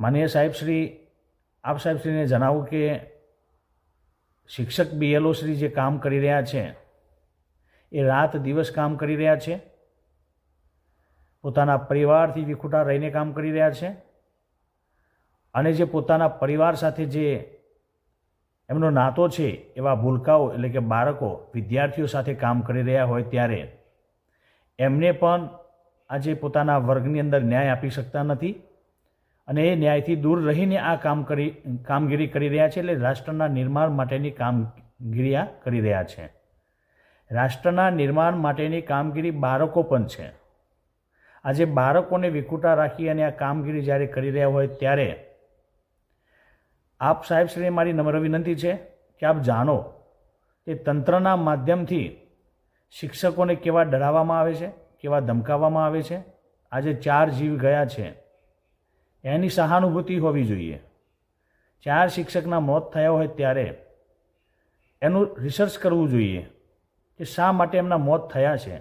માનીય સાહેબશ્રી, આપ સાહેબશ્રીને જણાવું કે શિક્ષક BLO શ્રી જે કામ કરી રહ્યા છે એ રાત દિવસ કામ કરી રહ્યા છે, પોતાના પરિવારથી વિખૂટા રહીને કામ કરી રહ્યા છે અને જે પોતાના પરિવાર સાથે જે એમનો નાતો છે એવા ભૂલકાઓ એટલે કે બાળકો, વિદ્યાર્થીઓ સાથે કામ કરી રહ્યા હોય ત્યારે એમને પણ આજે પોતાના વર્ગની અંદર ન્યાય આપી શકતા નથી અને એ ન્યાયથી દૂર રહીને આ કામગીરી કરી રહ્યા છે. એટલે રાષ્ટ્રના નિર્માણ માટેની કામગીરી કરી રહ્યા છે. રાષ્ટ્રના નિર્માણ માટેની કામગીરી બાળકો પણ છે. આજે બાળકોને વિખૂટા રાખી અને આ કામગીરી જ્યારે કરી રહ્યા હોય ત્યારે આપ સાહેબશ્રીને મારી નમ્ર વિનંતી છે કે આપ જાણો કે તંત્રના માધ્યમથી શિક્ષકોને કેવા ડરાવવામાં આવે છે, કેવા ધમકાવવામાં આવે છે. આજે 4 જીવ ગયા છે, એની સહાનુભૂતિ હોવી જોઈએ. 4 શિક્ષકના મોત થયા હોય ત્યારે એનું રિસર્ચ કરવું જોઈએ કે શા માટે એમના મોત થયા છે.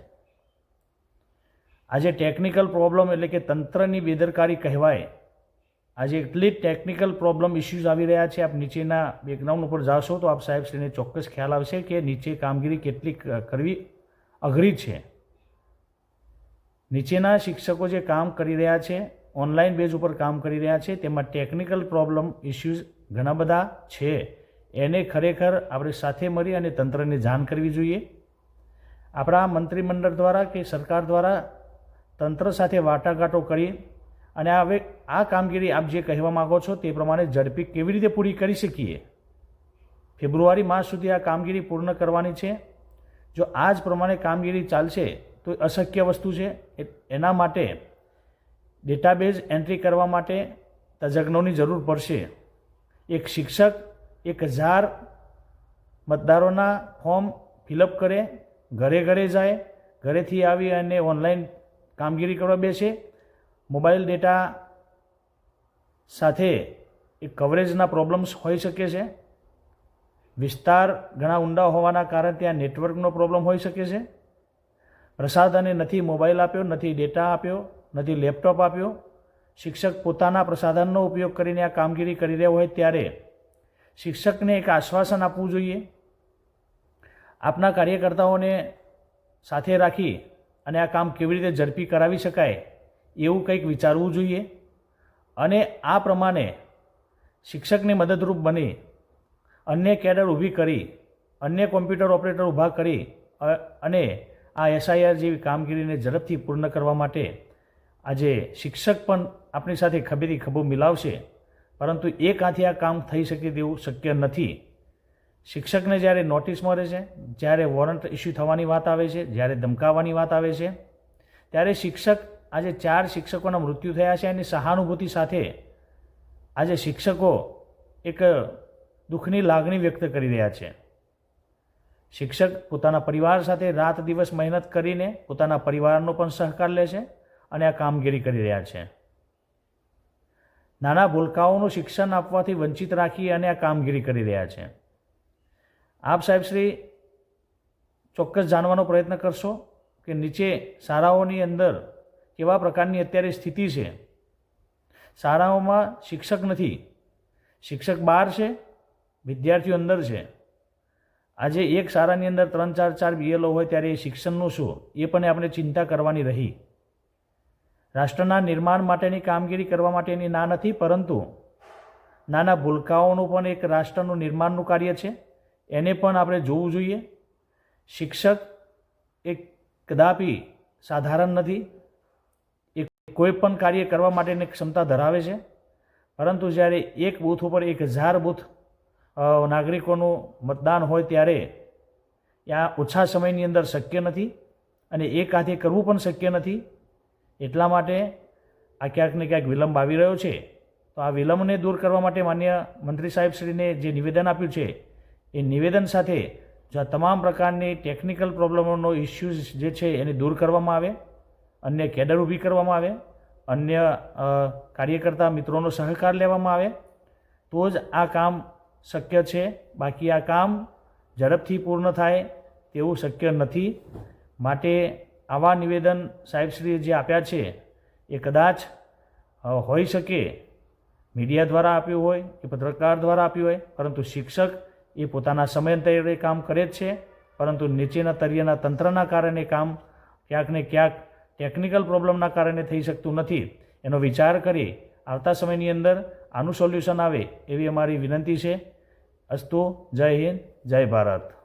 આજે ટેકનિકલ પ્રોબ્લેમ એટલે કે તંત્રની બેદરકારી કહેવાય. આજે એટલી ટેકનિકલ પ્રોબ્લેમ ઇસ્યુઝ આવી રહ્યા છે. આપ નીચેના બેકગ્રાઉન્ડ ઉપર જાશો તો આપ સાહેબશ્રીને ચોક્કસ ખ્યાલ આવશે કે નીચે કામગીરી કેટલી કરવી અઘરી છે. નીચેના શિક્ષકો જે કામ કરી રહ્યા છે, ઓનલાઈન બેઝ ઉપર કામ કરી રહ્યા છે, તેમાં ટેકનિકલ પ્રોબ્લેમ ઇસ્યુઝ ઘણા બધા છે. એને ખરેખર આપણે સાથે મળી અને તંત્રને જાણ કરવી જોઈએ. આપણા મંત્રીમંડળ દ્વારા કે સરકાર દ્વારા તંત્ર સાથે વાટાઘાટો કરી અને હવે આ કામગીરી આપ જે કહેવા માગો છો તે પ્રમાણે ઝડપી કેવી રીતે પૂરી કરી શકીએ. ફેબ્રુઆરી માસ સુધી આ કામગીરી પૂર્ણ કરવાની છે. જો આ જ પ્રમાણે કામગીરી ચાલશે તો અશક્ય વસ્તુ છે. એના માટે ડેટાબેઝ એન્ટ્રી કરવા માટે તજજ્ઞોની જરૂર પડશે. એક શિક્ષક 1000 મતદારોના ફોર્મ ફિલઅપ કરે, ઘરે ઘરે જાય, ઘરેથી આવી અને ઓનલાઈન કામગીરી કરવા બેસે. મોબાઈલ ડેટા સાથે એક કવરેજના પ્રોબ્લેમ્સ હોઈ શકે છે. વિસ્તાર ઘણા ઊંડા હોવાના કારણે ત્યાં નેટવર્કનો પ્રોબ્લેમ હોઈ શકે છે. પ્રસાધને નથી મોબાઈલ આપ્યો, નથી ડેટા આપ્યો, નથી લેપટોપ આપ્યો. શિક્ષક પોતાના પ્રસાધનનો ઉપયોગ કરીને આ કામગીરી કરી રહ્યા હોય ત્યારે શિક્ષકને એક આશ્વાસન આપવું જોઈએ. આપના કાર્યકર્તાઓને સાથે રાખી અને આ કામ કેવી રીતે ઝડપી કરાવી શકાય એવું કંઈક વિચારવું જોઈએ અને આ પ્રમાણે શિક્ષકને મદદરૂપ બની અન્ય કેડર ઊભી કરી, અન્ય કોમ્પ્યુટર ઓપરેટર ઊભા કરી અને આ SIR જેવી કામગીરીને ઝડપથી પૂર્ણ કરવા માટે આજે શિક્ષક પણ આપણી સાથે ખભેથી ખભો મિલાવશે. પરંતુ એક હાથે આ કામ થઈ શકે તેવું શક્ય નથી. શિક્ષકને જ્યારે નોટિસ મળે છે, જ્યારે વોરંટ ઇસ્યુ થવાની વાત આવે છે, જ્યારે ધમકાવવાની વાત આવે છે ત્યારે શિક્ષક આજે 4 શિક્ષકોના મૃત્યુ થયા છે એની સહાનુભૂતિ સાથે આજે શિક્ષકો એક દુઃખની લાગણી વ્યક્ત કરી રહ્યા છે. શિક્ષક પોતાના પરિવાર સાથે રાત દિવસ મહેનત કરીને પોતાના પરિવારનો પણ સહકાર લે છે અને આ કામગીરી કરી રહ્યા છે. નાના ભૂલકાઓનું શિક્ષણ આપવાથી વંચિત રાખી અને આ કામગીરી કરી રહ્યા છે. આપ સાહેબશ્રી ચોક્કસ જાણવાનો પ્રયત્ન કરશો કે નીચે શાળાઓની અંદર કેવા પ્રકારની અત્યારે સ્થિતિ છે. શાળાઓમાં શિક્ષક નથી, શિક્ષક બહાર છે, વિદ્યાર્થીઓ અંદર છે. આજે એક શાળાની અંદર 3-4 BLO હોય ત્યારે એ શિક્ષણનું શું એ પણ આપણે ચિંતા કરવાની રહી. રાષ્ટ્રના નિર્માણ માટેની કામગીરી કરવા માટેની ના નથી, પરંતુ નાના ભૂલકાઓનું પણ એક રાષ્ટ્રનું નિર્માણનું કાર્ય છે, એને પણ આપણે જોવું જોઈએ. શિક્ષક એક કદાપી સાધારણ નથી. એ કોઈ પણ કાર્ય કરવા માટેની ક્ષમતા ધરાવે છે, પરંતુ જ્યારે એક બૂથ ઉપર 1000 બૂથ નાગરિકોનું મતદાન હોય ત્યારે આ ઓછા સમયની અંદર શક્ય નથી અને એક હાથે કરવું પણ શક્ય નથી. એટલા માટે આ ક્યાંક ને ક્યાંક વિલંબ આવી રહ્યો છે. તો આ વિલંબને દૂર કરવા માટે માન્ય મંત્રી સાહેબશ્રીને જે નિવેદન આપ્યું છે એ નિવેદન સાથે જો આ તમામ પ્રકારની ટેકનિકલ પ્રોબ્લેમોનો ઇસ્યુઝ જે છે એને દૂર કરવામાં આવે, અન્ય કેડર ઊભી કરવામાં આવે, અન્ય કાર્યકર્તા મિત્રોનો સહકાર લેવામાં આવે તો જ આ કામ શક્ય છે. બાકી આ કામ ઝડપથી પૂર્ણ થાય તેવું શક્ય નથી. માટે આવા નિવેદન સાહેબશ્રીએ જે આપ્યા છે એ કદાચ હોઈ શકે મીડિયા દ્વારા આપ્યું હોય કે પત્રકાર દ્વારા આપ્યું હોય, પરંતુ શિક્ષક એ પોતાના સમયાંતરે કામ કરે જ છે, પરંતુ નીચેના તળિયાના તંત્રના કારણે કામ ક્યાંક ને ક્યાંક ટેકનિકલ પ્રોબ્લેમના કારણે થઈ શકતું નથી. એનો વિચાર કરી આવતા સમયની અંદર આનું સોલ્યુશન આવે એવી અમારી વિનંતી છે. અસ્તુ. જય હિન્દ, જય ભારત.